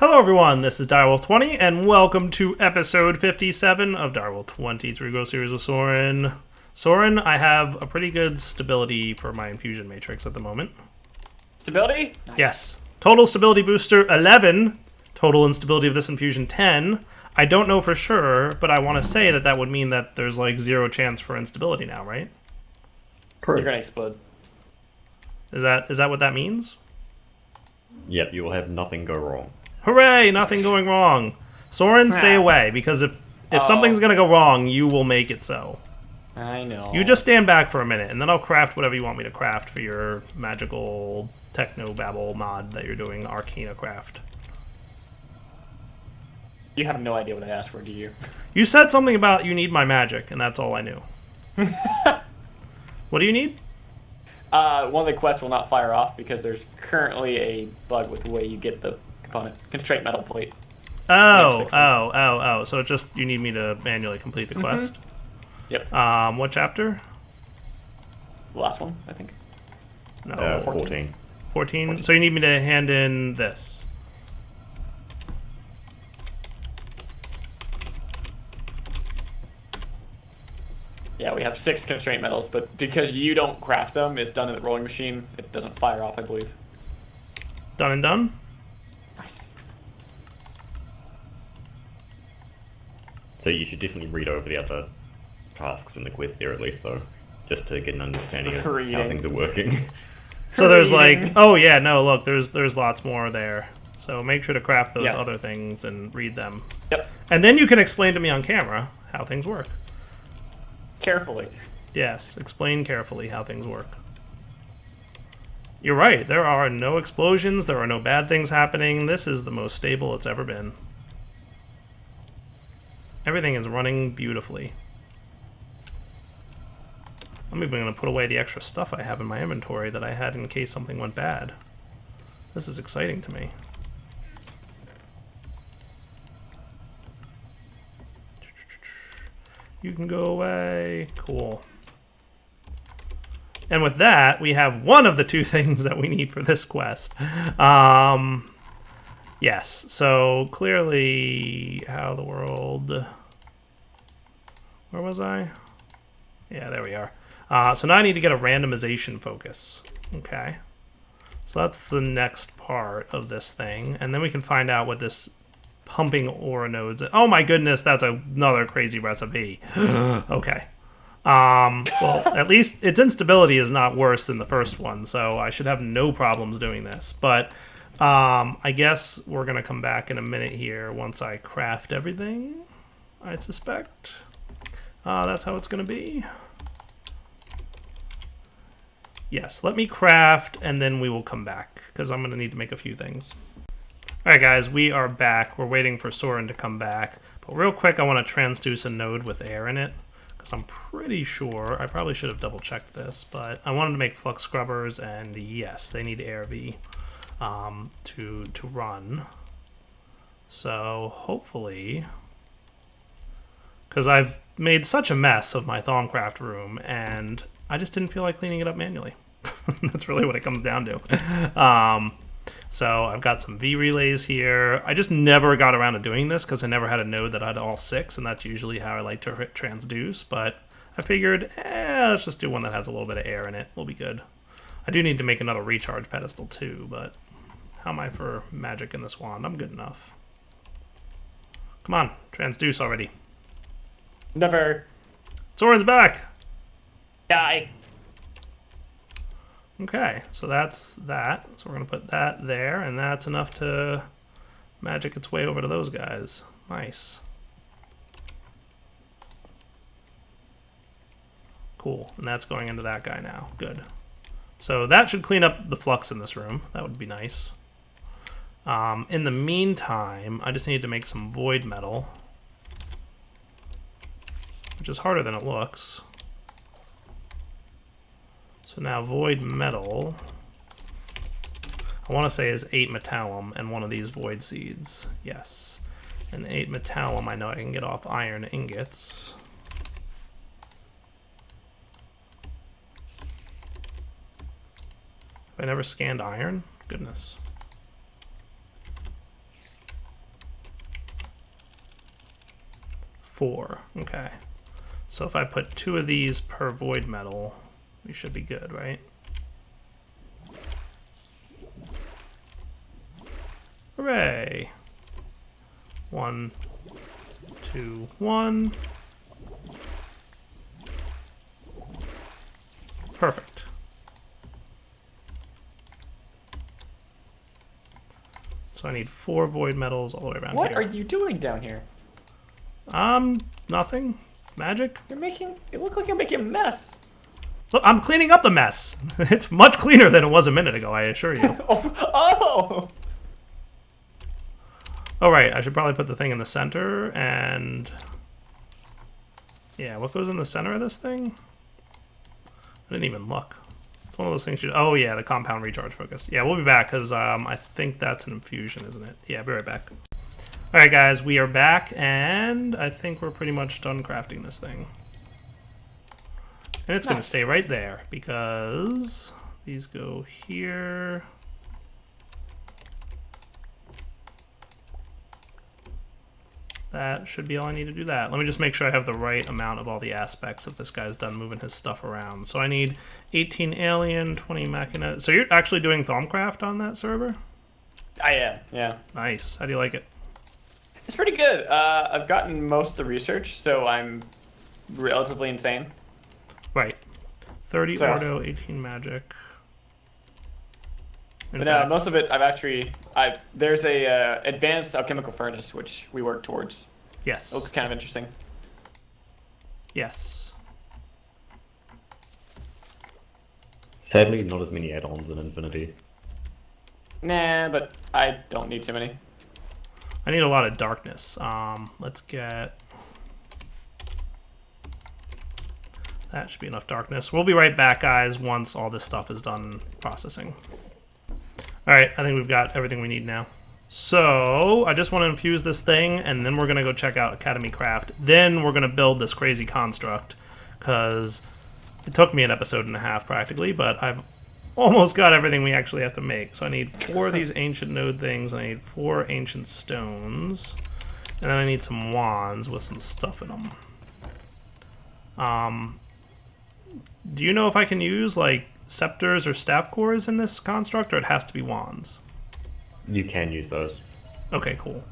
Hello everyone, this is Direwolf20, and welcome to episode 57 of Direwolf20's Regrowth series with Soren. Soren, I have a pretty good stability for my infusion matrix at the moment. Stability? Nice. Yes. Total stability booster 11, total instability of this infusion 10. I don't know for sure, but I want to say that that would mean that there's like 0 chance for instability now, right? You're gonna explode. Is that what that means? Yep, you will have nothing go wrong. Hooray! Nothing going wrong. Soren, stay away, because if something's gonna go wrong, you will make it so. I know. You just stand back for a minute, and then I'll craft whatever you want me to craft for your magical techno-babble mod that you're doing, Arcana Craft. You have no idea what I asked for, do you? You said something about you need my magic, and that's all I knew. What do you need? One of the quests will not fire off because there's currently a bug with the way you get the component. Constraint metal plate. Oh. So it's just you need me to manually complete the quest? Yep. What chapter? The last one, I think. No, 14. 14? So you need me to hand in this. Yeah, we have 6 constraint metals, but because you don't craft them, it's done in the rolling machine. It doesn't fire off, I believe. Done and done? Nice. So you should definitely read over the other tasks in the quest there at least, though, just to get an understanding of how things are working. So there's like, oh yeah, no, look, there's lots more there. So make sure to craft those other things and read them. Yep. And then you can explain to me on camera how things work. Carefully. Yes, explain carefully how things work. You're right, there are no explosions, there are no bad things happening. This is the most stable it's ever been. Everything is running beautifully. I'm even going to put away the extra stuff I have in my inventory that I had in case something went bad. This is exciting to me. You can go away. Cool. And with that, we have one of the 2 things that we need for this quest. Yes, so clearly how the world... Where was I? Yeah, there we are. So now I need to get a randomization focus. Okay. So that's the next part of this thing. And then we can find out what this pumping aura nodes... Oh my goodness, that's another crazy recipe. Okay. Well, at least its instability is not worse than the first one, so I should have no problems doing this. But I guess we're going to come back in a minute here once I craft everything, I suspect. That's how it's going to be. Yes, let me craft, and then we will come back, because I'm going to need to make a few things. Alright guys, we are back. We're waiting for Soren to come back. But real quick, I want to transduce a node with air in it. Because I'm pretty sure, I probably should have double checked this, but I wanted to make flux scrubbers, and yes, they need air V to run. So hopefully, because I've made such a mess of my Thaumcraft room, and I just didn't feel like cleaning it up manually. That's really what it comes down to. So I've got some V relays here. I just never got around to doing this because I never had a node that had all 6, and that's usually how I like to transduce. But I figured, let's just do one that has a little bit of air in it. We'll be good. I do need to make another recharge pedestal too, but how am I for magic in this wand? I'm good enough. Come on, transduce already. Never. Soren's back! Die. Okay, so that's that. So we're going to put that there, and that's enough to magic its way over to those guys. Nice. Cool, and that's going into that guy now. Good. So that should clean up the flux in this room. That would be nice. In the meantime, I just need to make some void metal, which is harder than it looks. So now void metal, I want to say is 8 metallum and one of these void seeds. Yes. And 8 metallum, I know I can get off iron ingots. Have I never scanned iron? Goodness. 4. Okay. So if I put 2 of these per void metal, we should be good, right? Hooray! 1, 2, 1. Perfect. So I need 4 void metals all the way around What here. are you doing down here? Nothing. Magic. It looks like you're making a mess. Look, I'm cleaning up the mess. It's much cleaner than it was a minute ago, I assure you. Oh! Oh, right. I should probably put the thing in the center, and... Yeah, what goes in the center of this thing? I didn't even look. It's one of those things you... Oh, yeah, the compound recharge focus. Yeah, we'll be back, because I think that's an infusion, isn't it? Yeah, be right back. Alright, guys, we are back, and I think we're pretty much done crafting this thing. And it's going to stay right there, because these go here... That should be all I need to do that. Let me just make sure I have the right amount of all the aspects if this guy's done moving his stuff around. So I need 18 alien, 20 machina. So you're actually doing Thaumcraft on that server? I am, yeah. Nice. How do you like it? It's pretty good. I've gotten most of the research, so I'm relatively insane. Right. 30 Ordo, 18 magic. But no, most of it I've actually... there's a advanced alchemical furnace, which we work towards. Yes. It looks kind of interesting. Yes. Sadly, not as many add-ons in Infinity. Nah, but I don't need too many. I need a lot of darkness. Let's get... That should be enough darkness. We'll be right back, guys, once all this stuff is done processing. Alright, I think we've got everything we need now. So, I just want to infuse this thing, and then we're going to go check out Academycraft. Then we're going to build this crazy construct, because it took me an episode and a half, practically, but I've almost got everything we actually have to make. So I need 4 of these ancient node things, I need 4 ancient stones, and then I need some wands with some stuff in them. Do you know if I can use, like, scepters or staff cores in this construct, or it has to be wands? You can use those. Okay, cool.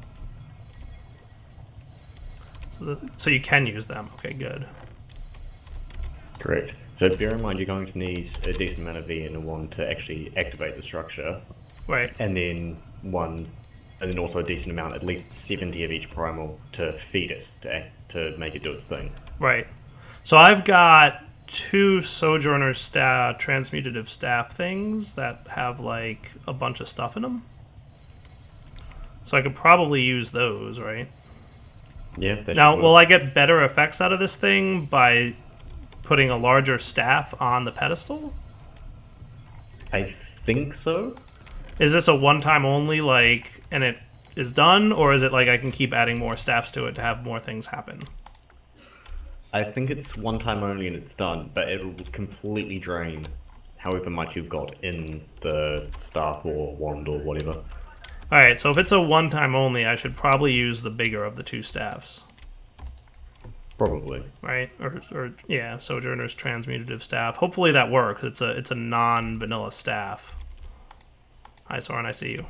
So you can use them. Okay, good. Correct. So bear in mind you're going to need a decent amount of V and a 1 to actually activate the structure. Right. And then also a decent amount, at least 70 of each primal, to feed it, to make it do its thing. Right. So I've got 2 Sojourner transmutative staff things that have like a bunch of stuff in them. So I could probably use those, right? Yeah. Now, will I get better effects out of this thing by putting a larger staff on the pedestal? I think so. Is this a one-time only, like, and it is done, or is it like I can keep adding more staffs to it to have more things happen? I think it's one time only and it's done, but it will completely drain however much you've got in the staff or wand or whatever. Alright, so if it's a one-time only, I should probably use the bigger of the 2 staffs. Probably. Right? Or yeah, Sojourner's transmutative staff. Hopefully that works. It's a non-vanilla staff. Hi, Soren, I see you.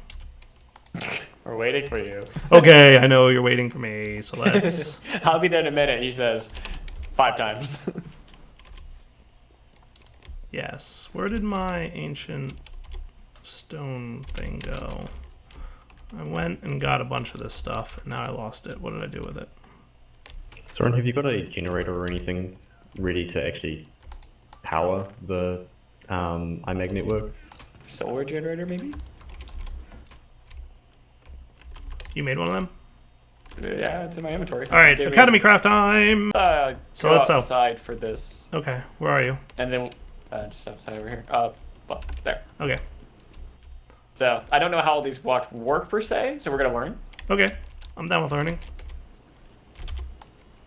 We're waiting for you. Okay, I know you're waiting for me, so let's... I'll be there in a minute, he says. 5 times. Yes. Where did my ancient stone thing go? I went and got a bunch of this stuff, and now I lost it. What did I do with it? Soren, have you got a generator or anything ready to actually power the iMag network? Solar generator, maybe? You made one of them? Yeah, it's in my inventory. All right, Academycraft time. So let's outside for this. Okay, where are you? And then just outside over here. Well, there. Okay. So I don't know how all these blocks work per se, so we're gonna learn. Okay, I'm down with learning.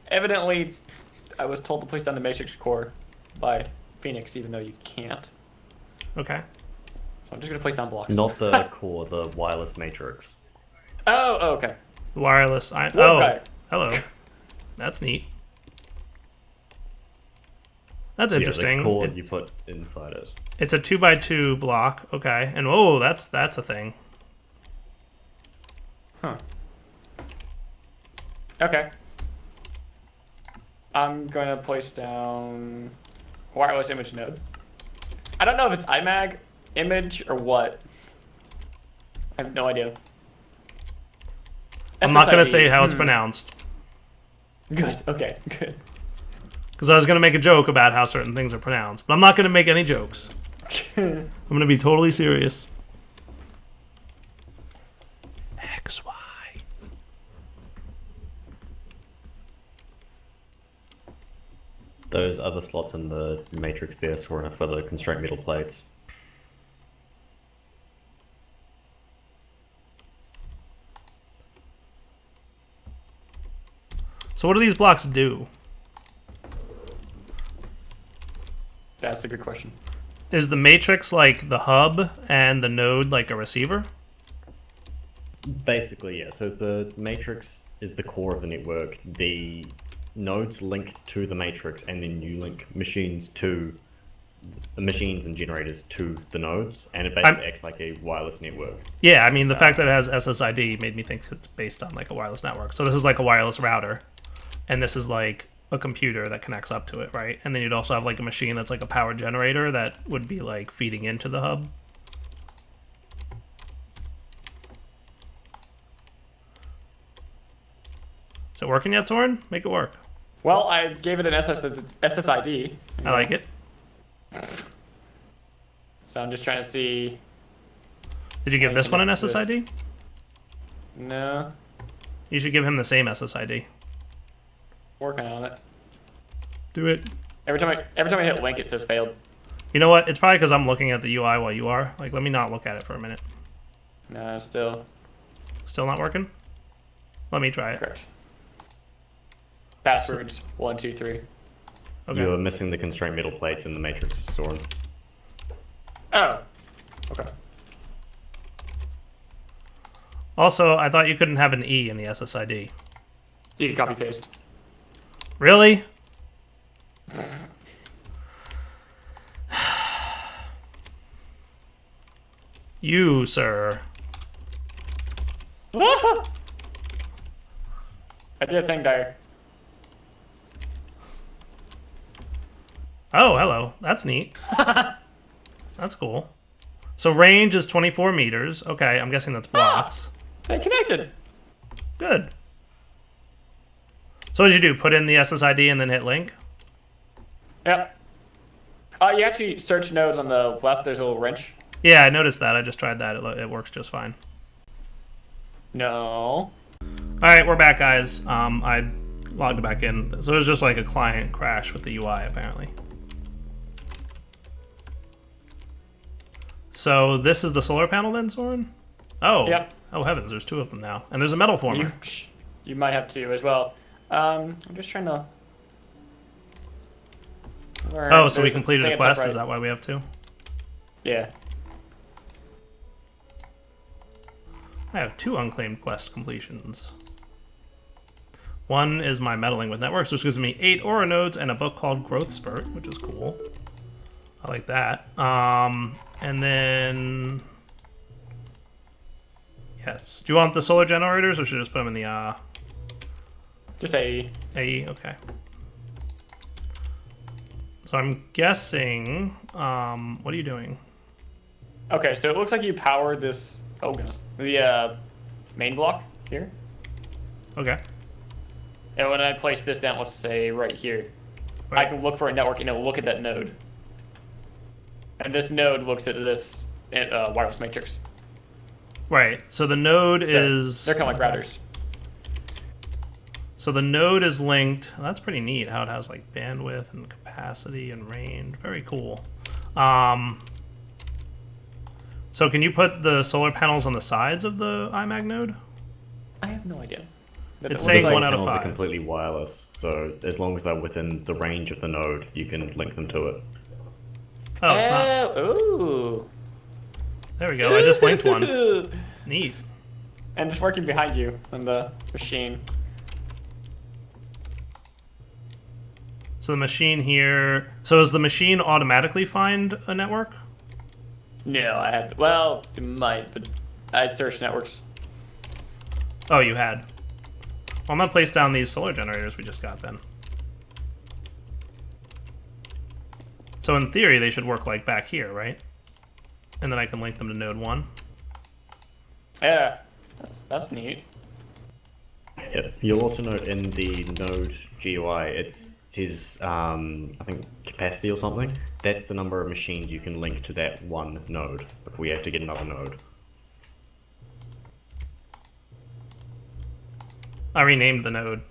Evidently, I was told to place down the matrix core by Phoenix, even though you can't. Okay. So I'm just gonna place down blocks. Not the core, the wireless matrix. Oh, okay. Wireless. Okay. Oh, hello. That's neat. That's Yeah, interesting. the cord you put inside it. It's a 2x2 block. Okay, and oh, that's a thing. Huh. Okay. I'm going to place down wireless image node. I don't know if it's IMAG, image, or what. I have no idea. I'm not going to SSID. say how it's pronounced. Good. Okay, good. Because I was going to make a joke about how certain things are pronounced. But I'm not going to make any jokes. I'm going to be totally serious. XY. Those other slots in the matrix there are for the constraint metal plates. So what do these blocks do? That's a good question. Is the matrix like the hub and the node like a receiver? Basically, yeah. So the matrix is the core of the network. The nodes link to the matrix, and then you link machines and generators to the nodes, and it basically acts like a wireless network. Yeah, I mean, the fact that it has SSID made me think it's based on like a wireless network. So this is like a wireless router, and this is like a computer that connects up to it, right? And then you'd also have like a machine that's like a power generator that would be like feeding into the hub. Is it working yet, Soren? Make it work. Well, I gave it an SSID. I like it. So I'm just trying to see. Did you give this one an SSID? No. You should give him the same SSID. Working on it. Do it. Every time I hit link, it says failed. You know what? It's probably because I'm looking at the UI while you are. Like, let me not look at it for a minute. No, still. Still not working? Let me try it. Correct. Passwords 1, 2, 3. Okay. You are missing the constraint metal plates in the matrix, Soren. Oh. Okay. Also, I thought you couldn't have an E in the SSID. You can copy paste. Really? You, sir. I did a thing there. Oh, hello. That's neat. That's cool. So range is 24 meters. Okay, I'm guessing that's blocks. They connected. Good. So what did you do? Put in the SSID and then hit link? Yep. You actually search nodes on the left. There's a little wrench. Yeah, I noticed that. I just tried that. It works just fine. No. All right, we're back, guys. I logged back in. So it was just like a client crash with the UI, apparently. So this is the solar panel then, Soren? Oh. Yep. Oh, heavens. There's two of them now. And there's a metal former. You might have two as well. I'm just trying to... Oh, so we completed a quest? Is that why we have two? Yeah. I have two unclaimed quest completions. One is my meddling with networks, which gives me 8 aura nodes and a book called Growth Spurt, which is cool. I like that. And then... Yes. Do you want the solar generators, or should I just put them in the... Just AE. AE? Okay. So I'm guessing... what are you doing? Okay, so it looks like you powered this... Oh, goodness. The main block here. Okay. And when I place this down, let's say right here, Right. I can look for a network and it'll look at that node. And this node looks at this wireless matrix. Right. So the node is... They're kind of like routers. So the node is linked. Well, that's pretty neat how it has like bandwidth and capacity and range. Very cool. So can you put the solar panels on the sides of the iMac node? I have no idea. It's saying Solar 1 out of panels 5. are completely wireless, so as long as they're within the range of the node, you can link them to it. Oh, it's not. Ooh. There we go. I just linked one. Neat. And just working behind you on the machine. So the machine here. So does the machine automatically find a network? No, I had. Well, it might, but I searched networks. Oh, you had. Well, I'm gonna place down these solar generators we just got then. So in theory, they should work like back here, right? And then I can link them to node 1. Yeah, that's neat. Yep. You'll also note in the node GUI, it says, I think, capacity or something. That's the number of machines you can link to that one node if we have to get another node. I renamed the node.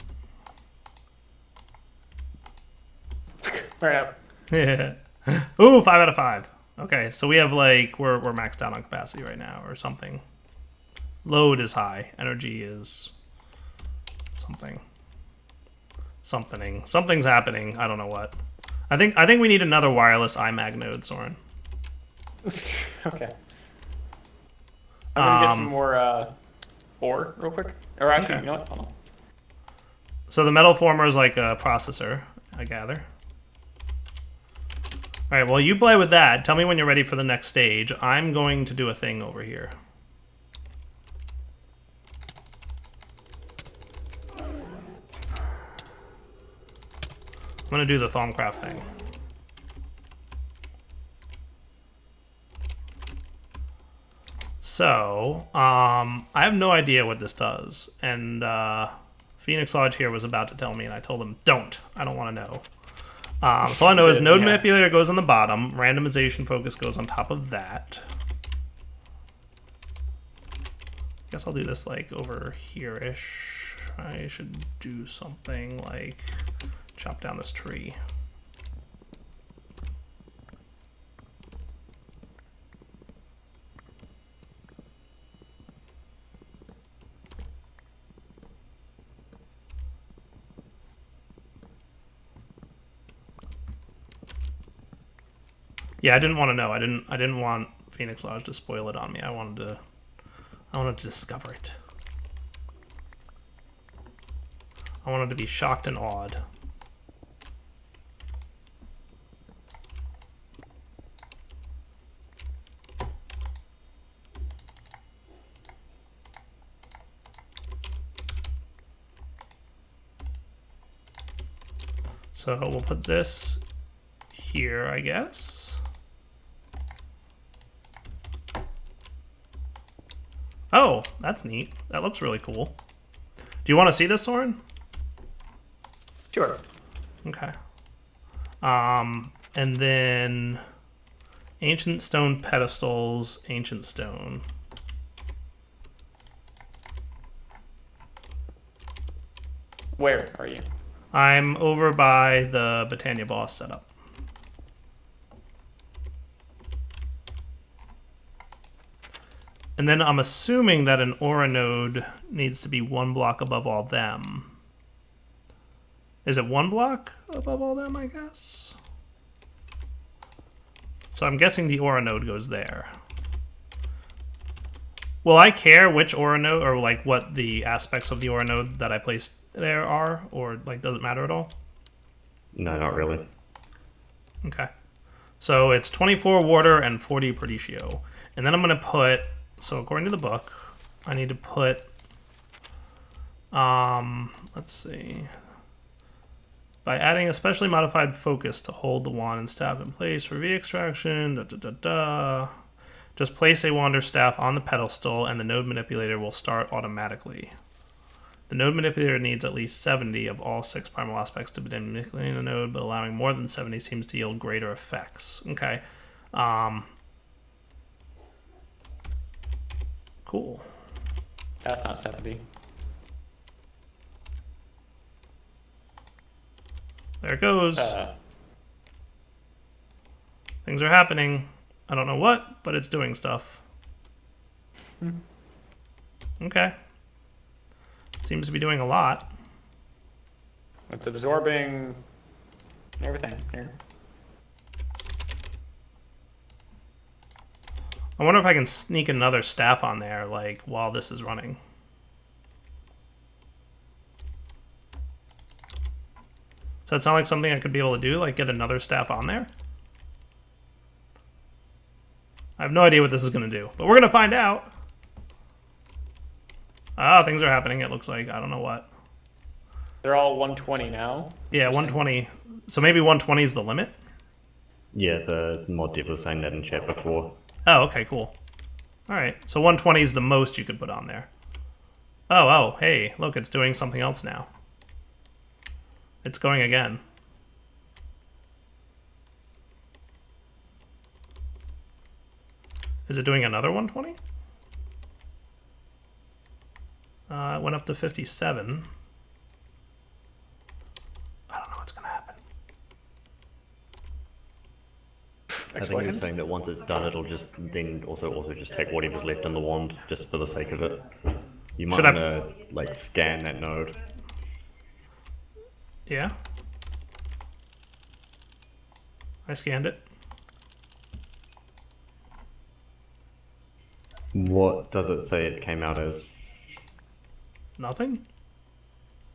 Fair enough. Yeah. Ooh, 5 out of 5. Okay, so we have like we're maxed out on capacity right now or something. Load is high. Energy is something. Something's happening. I don't know what. I think we need another wireless iMag node, Soren. Okay. I'm gonna get some more ore real quick. Or actually, Okay. you know what? Hold on. So the metal former is like a processor, I gather. All right, well, you play with that. Tell me when you're ready for the next stage. I'm going to do a thing over here. I'm going to do the Thaumcraft thing. So, I have no idea what this does. And Phoenix Lodge here was about to tell me, and I told him, don't. I don't want to know. So all I know is node manipulator goes on the bottom, randomization focus goes on top of that. Guess I'll do this like over here-ish. I should do something like chop down this tree. Yeah, I didn't want to know. I didn't want Phoenix Lodge to spoil it on me. I wanted to discover it. I wanted to be shocked and awed. So we'll put this here, I guess. Oh, that's neat. That looks really cool. Do you want to see this, Soren? Sure. Okay. And then ancient stone pedestals, ancient stone. Where are you? I'm over by the Britannia boss setup. And then I'm assuming that an aura node needs to be 1 block above all them. Is it 1 block above all them, I guess? So I'm guessing the aura node goes there. Will I care which aura node, or like what the aspects of the aura node that I placed there are, or like does it matter at all? No, not really. Okay. So it's 24 water and 40 Perditio. And then I'm going to put, so according to the book, I need to put, let's see, by adding a specially modified focus to hold the wand and staff in place for V-extraction, just place a wand or staff on the pedestal and the node manipulator will start automatically. The node manipulator needs at least 70 of all 6 primal aspects to begin manipulating the node, but allowing more than 70 seems to yield greater effects. Okay. Cool. That's not 70. There it goes. Things are happening. I don't know what, but it's doing stuff. Okay. Seems to be doing a lot. It's absorbing everything here. I wonder if I can sneak another staff on there, like, while this is running. So that sound like something I could be able to do, like get another staff on there? I have no idea what this is going to do, but we're going to find out. Ah, things are happening, it looks like. I don't know what. They're all 120 now. Yeah, 120. So maybe 120 is the limit? Yeah, the mod dev was saying that in chat before. Oh, okay, cool. Alright, so 120 is the most you could put on there. Oh, hey, look, it's doing something else now. It's going again. Is it doing another 120? It went up to 57. I don't know what's going to happen. I think it's saying that once it's done, it'll just then also just take whatever's left in the wand, just for the sake of it. You might want to like scan that node. Yeah. I scanned it. What does it say it came out as? Nothing?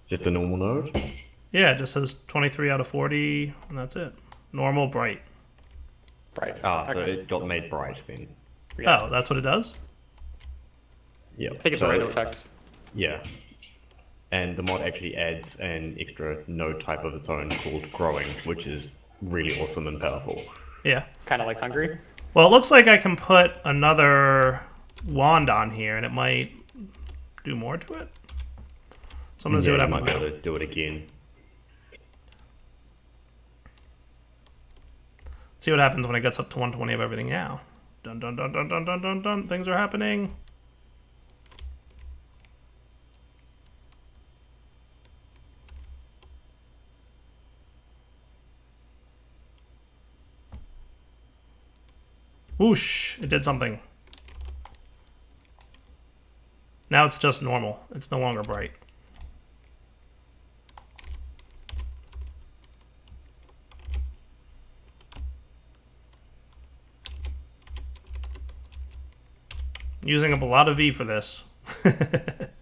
Just a normal node? Yeah, it just says 23 out of 40, and that's it. Normal, bright. Bright. Ah, so Okay. it got made bright then. Yeah. Oh, that's what it does? Yeah. I think it's a random effect. Yeah. And the mod actually adds an extra node type of its own called growing, which is really awesome and powerful. Yeah. Kind of like hungry. Well, it looks like I can put another wand on here, and it might do more to it. So I'm going to see what I happens. might be able to do it again. See what happens when it gets up to 120 of everything now. Dun dun dun dun dun dun dun dun. Things are happening. Whoosh! It did something. Now it's just normal. It's no longer bright. Using up a lot of V for this. At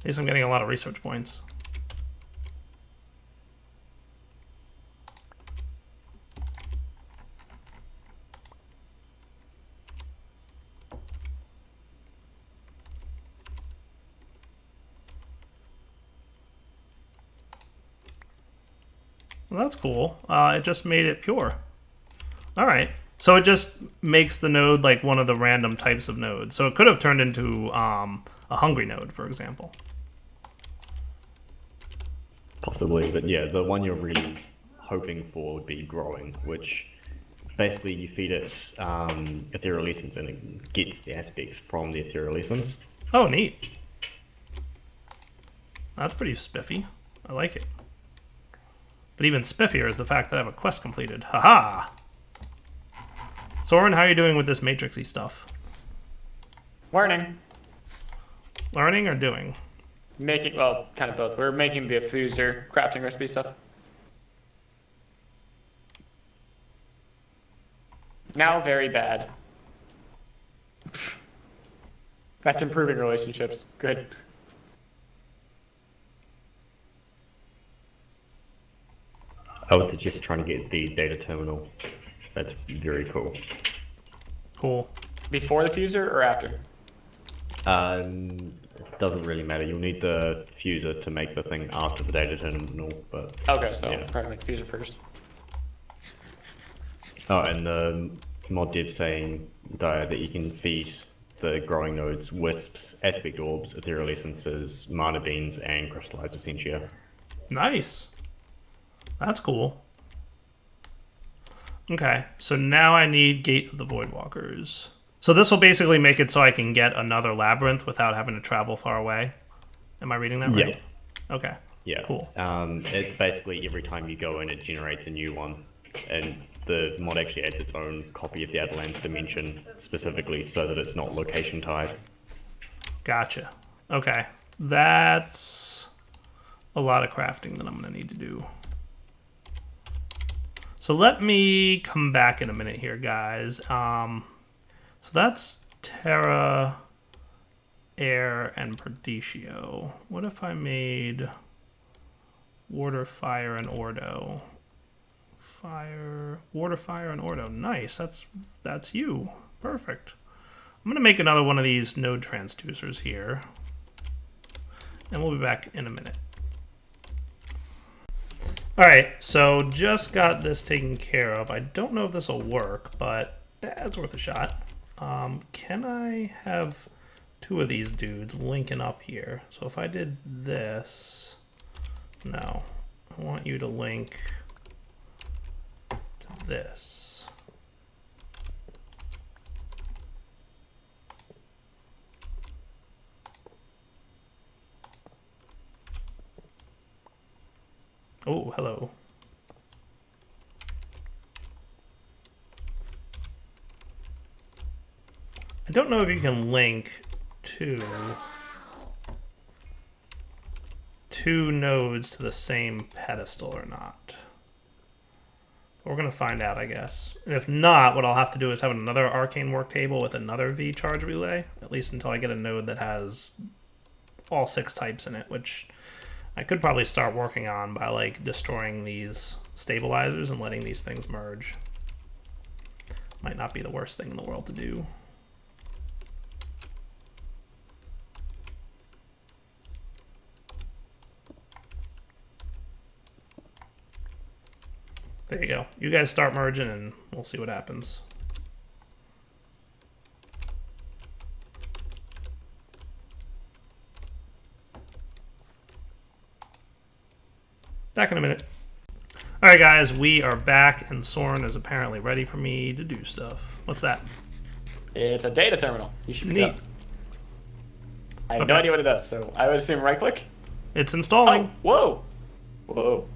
least I'm getting a lot of research points. Well, that's cool. It just made it pure. All right. So it just makes the node like one of the random types of nodes. So it could have turned into a hungry node, for example. Possibly, but yeah, the one you're really hoping for would be growing, which basically you feed it ethereal essence and it gets the aspects from the ethereal essence. Oh, neat. That's pretty spiffy. I like it. But even spiffier is the fact that I have a quest completed. Haha! Soren, how are you doing with this matrixy stuff? Learning. Learning or doing? Making, well, kind of both. We're making the fuser crafting recipe stuff. Now very bad. That's improving relationships. Good. I would suggest trying to get the data terminal. That's very cool. Cool. Before the fuser or after? Doesn't really matter. You'll need the fuser to make the thing after the data terminal, but... Okay, so yeah. probably make the fuser first. Oh, and the mod dev saying that you can feed the growing nodes wisps, aspect orbs, ethereal essences, mana beans, and crystallized essentia. Nice. That's cool. Okay, so now I need Gate of the Voidwalkers. So this will basically make it so I can get another labyrinth without having to travel far away. Am I reading that right? Yeah. Okay. Yeah. Cool. It's basically every time you go in, it generates a new one, and the mod actually adds its own copy of the Adelan's dimension specifically so that it's not location tied. Gotcha. Okay. That's a lot of crafting that I'm going to need to do. So let me come back in a minute here, guys. So that's Terra, Air, and Perdicio. What if I made Water, Fire, and Ordo? Water, Fire, and Ordo. Nice. That's you. Perfect. I'm gonna make another one of these node transducers here, and we'll be back in a minute. All right, so just got this taken care of. I don't know if this will work, but it's worth a shot. Can I have two of these dudes linking up here? So if I did this, no, I want you to link to this. Oh, hello. I don't know if you can link two nodes to the same pedestal or not. We're going to find out, I guess. And if not, what I'll have to do is have another arcane work table with another V charge relay, at least until I get a node that has all 6 types in it, which I could probably start working on by like destroying these stabilizers and letting these things merge. Might not be the worst thing in the world to do. There you go. You guys start merging and we'll see what happens. Back in a minute. All right, guys, we are back, and Soren is apparently ready for me to do stuff. What's that? It's a data terminal. You should pick it Neat. up. I have no idea what it does, so I would assume right click. It's installing. Oh, whoa. Whoa.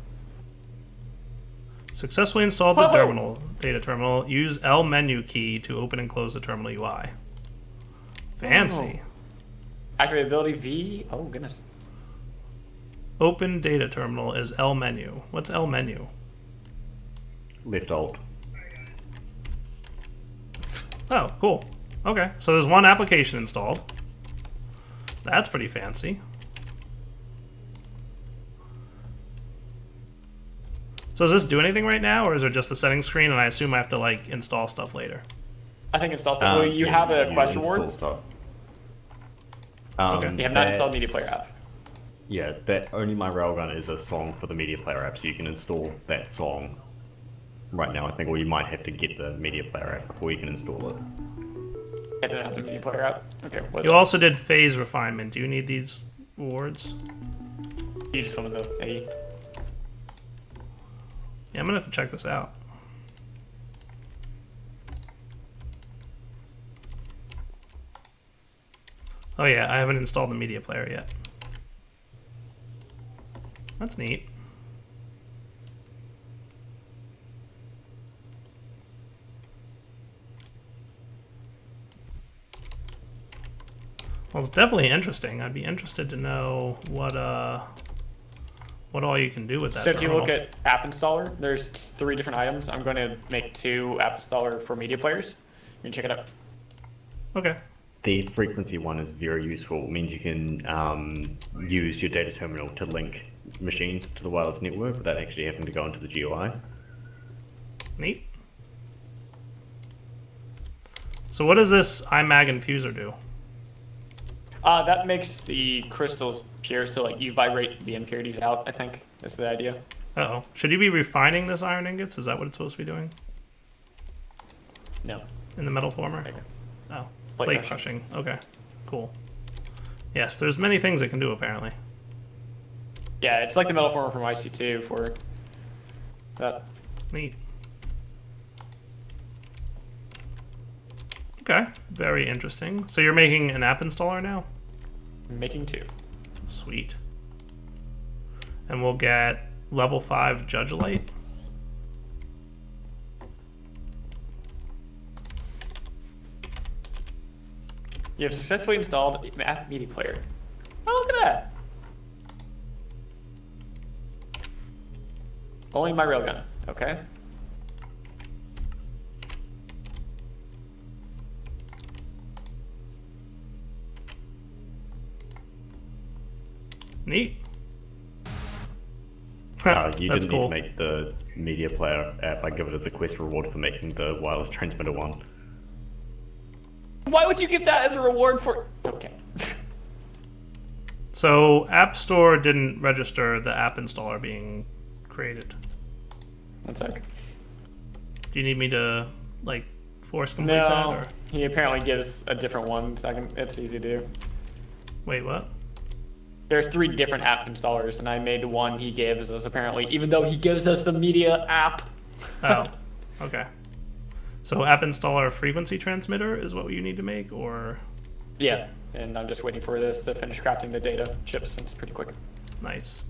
Successfully installed the Whoa. data terminal. Use L menu key to open and close the terminal UI. Fancy. Activate ability V. Oh, goodness. Open data terminal is L menu. What's L menu? Left alt. Oh, cool. Okay, so there's one application installed. That's pretty fancy. So does this do anything right now, or is it just the settings screen and I assume I have to like install stuff later? I think install stuff. Well, you have a quest reward. Stuff. Okay. You have not installed Media Player app. Yeah, that only my railgun is a song for the Media Player app, so you can install that song right now, I think, or you might have to get the Media Player app before you can install it. I don't have the Media Player app. Okay, what's You it? also did phase refinement. Do you need these rewards? You just come with the AE. Yeah, I'm gonna have to check this out. Oh yeah, I haven't installed the media player yet. That's neat. Well, it's definitely interesting. I'd be interested to know what all you can do with that. So if you terminal. look at app installer, there's 3 different items. I'm going to make 2 app installer for media players. You can check it out. Okay. The frequency one is very useful. It means you can use your data terminal to link machines to the wireless network without actually having to go into the GUI. Neat. So what does this iMag infuser do? That makes the crystals pure, so like you vibrate the impurities out, I think. That's the idea. Uh-oh. Should you be refining this iron ingots? Is that what it's supposed to be doing? No. In the metal former? Okay. Oh. Plate Plate crushing. crushing. Okay. Cool. Yes, there's many things it can do apparently. Yeah, it's like the metal former from IC2 for that. Neat. Okay. Very interesting. So you're making an app installer now? Making 2. Sweet. And we'll get level 5 Judge Light. You have successfully installed app media player. Oh, look at that. Only my railgun. Okay. Neat. You That's didn't cool. need to make the media player app. I give it as a quest reward for making the wireless transmitter one. Why would you give that as a reward for? Okay. So App Store didn't register the app installer being created. 1 sec. Do you need me to like force complete that? No, Or? he apparently gives a different one. So it's easy to do. Wait, what? There's 3 different app installers, and I made one he gives us apparently, even though he gives us the media app. Oh, okay. So app installer frequency transmitter is what you need to make, or? Yeah, and I'm just waiting for this to finish crafting the data chips. It's pretty quick. Nice.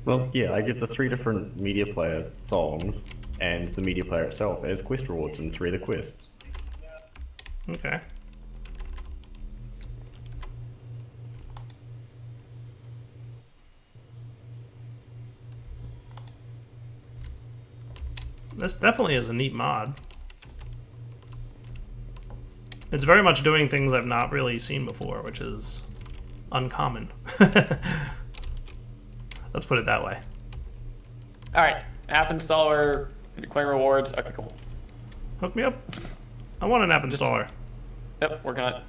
Well, yeah, I give the 3 different media player songs and the media player itself as quest rewards in 3 of the quests. Okay. This definitely is a neat mod. It's very much doing things I've not really seen before, which is uncommon. Let's put it that way. All right, app installer, claim rewards. Okay, cool. Hook me up. I want an app installer. Yep, working on it.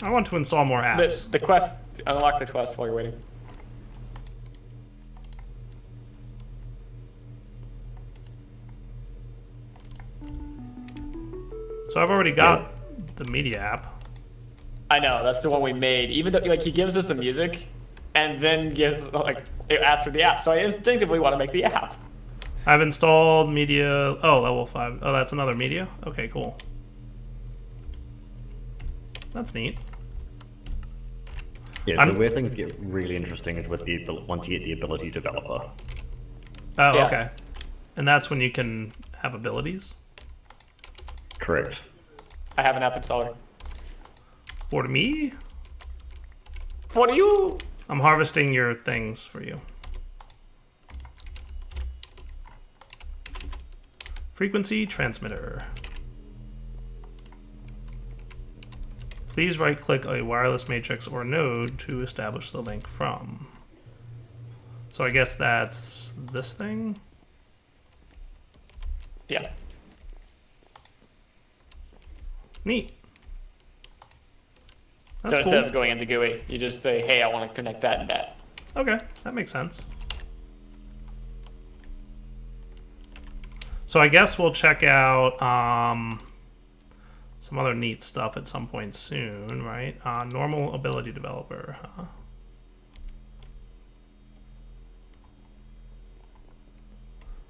I want to install more apps. The quest, unlock the quest while you're waiting. So I've already got the media app. I know, that's the one we made. Even though, like, he gives us the music, and then gives, like, it asks for the app. So I instinctively want to make the app. I've installed media. Oh, level 5. Oh, that's another media? Okay, cool. That's neat. Yeah, so where things get really interesting is with the once you get the ability developer. Oh, Yeah. okay. And that's when you can have abilities? Correct. I have an app installer. For me? What are you? I'm harvesting your things for you. Frequency transmitter. Please right-click a wireless matrix or node to establish the link from. So I guess that's this thing? Yeah. Neat. That's So instead cool. of going into GUI, you just say, hey, I want to connect that and that. Okay, that makes sense. So I guess we'll check out some other neat stuff at some point soon, right? Normal ability developer. Huh?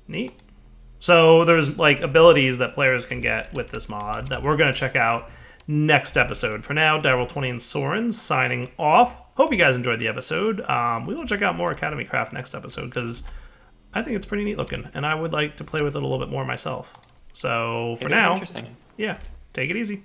Neat. So there's like abilities that players can get with this mod that we're going to check out next episode. For now, Daryl20 and Soren signing off. Hope you guys enjoyed the episode. We will check out more Academy Craft next episode because I think it's pretty neat looking, and I would like to play with it a little bit more myself. So for now, Interesting. yeah, take it easy.